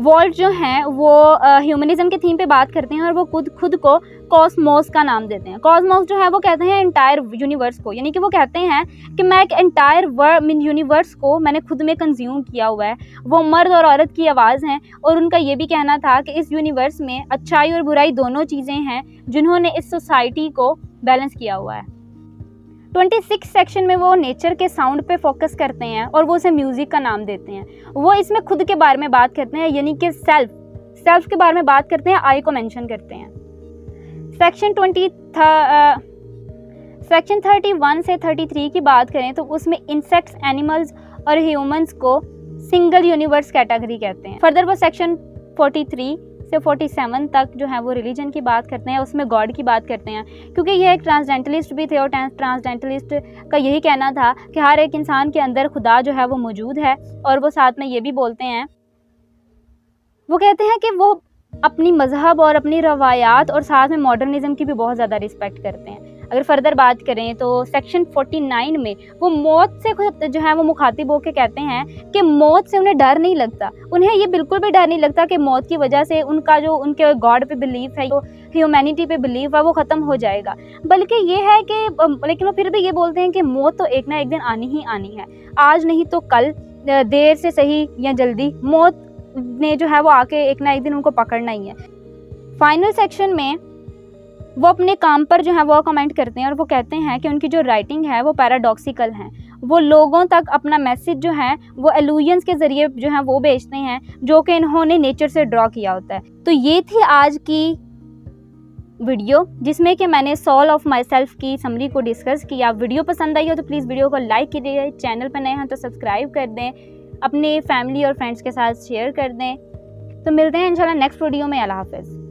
Vault जो हैं वो ह्यूमनिज्म के थीम पे बात करते हैं और वो खुद को कॉस्मोस का नाम देते हैं। कॉस्मोस जो है वो कहते हैं एंटायर यूनिवर्स को, यानी कि वो कहते हैं कि मैं एक एंटायर यूनिवर्स को मैंने खुद में कंज्यूम किया हुआ है। वो मर्द और औरत की आवाज़ हैं और उनका ये भी कहना था कि इस यूनिवर्स में अच्छाई और बुराई दोनों चीज़ें हैं जिन्होंने इस सोसाइटी को बैलेंस किया हुआ है। 26 सेक्शन में वो नेचर के साउंड पे फोकस करते हैं और वो उसे म्यूज़िक का नाम देते हैं। वो इसमें खुद के बारे में बात करते हैं, यानी कि सेल्फ के बारे में बात करते हैं, आई को मेंशन करते हैं। सेक्शन 31 से 33 की बात करें तो उसमें इंसेक्ट्स, एनिमल्स और ह्यूमंस को सिंगल यूनिवर्स कैटेगरी कहते हैं। फर्दर वो सेक्शन 43 से 47 तक जो है वो रिलीजन की बात करते हैं, उसमें गॉड की बात करते हैं, क्योंकि ये एक ट्रांसडेंटलिस्ट भी थे और ट्रांसडेंटलिस्ट का यही कहना था कि हर एक इंसान के अंदर खुदा जो है वो मौजूद है। और वो साथ में ये भी बोलते हैं, वो कहते हैं कि वो अपनी मज़हब और अपनी रवायात और साथ में मॉडर्निज़म की भी बहुत ज़्यादा रिस्पेक्ट करते हैं। अगर फर्दर बात करें तो सेक्शन 49 में वो मौत से जो है वो मुखातिब होकर कहते हैं कि मौत से उन्हें डर नहीं लगता, उन्हें ये बिल्कुल भी डर नहीं लगता कि मौत की वजह से उनका जो उनके गॉड पे बिलीफ है, जो ह्यूमैनिटी पे बिलीफ है, वो ख़त्म हो जाएगा। बल्कि ये है कि लेकिन वो फिर भी ये बोलते हैं कि मौत तो एक ना एक दिन आनी ही आनी है, आज नहीं तो कल, देर से सही या जल्दी, मौत ने जो है वो आके एक ना एक दिन उनको पकड़ना ही है। फाइनल सेक्शन में वो अपने काम पर जो है वो कमेंट करते हैं और वो कहते हैं कि उनकी जो राइटिंग है वो पैराडॉक्सिकल है। वो लोगों तक अपना मैसेज जो है वो एलुजन्स के ज़रिए जो है वो भेजते हैं, जो कि इन्होंने नेचर से ड्रॉ किया होता है। तो ये थी आज की वीडियो जिसमें कि मैंने सोल ऑफ माई सेल्फ की समरी को डिस्कस किया। वीडियो पसंद आई हो तो प्लीज़ वीडियो को लाइक कीजिए, चैनल पर नए हैं तो सब्सक्राइब कर दें, अपने फैमिली और फ्रेंड्स के साथ शेयर कर दें। तो मिलते हैं इंशाल्लाह नेक्स्ट वीडियो में। अल्लाह हाफ़िज़।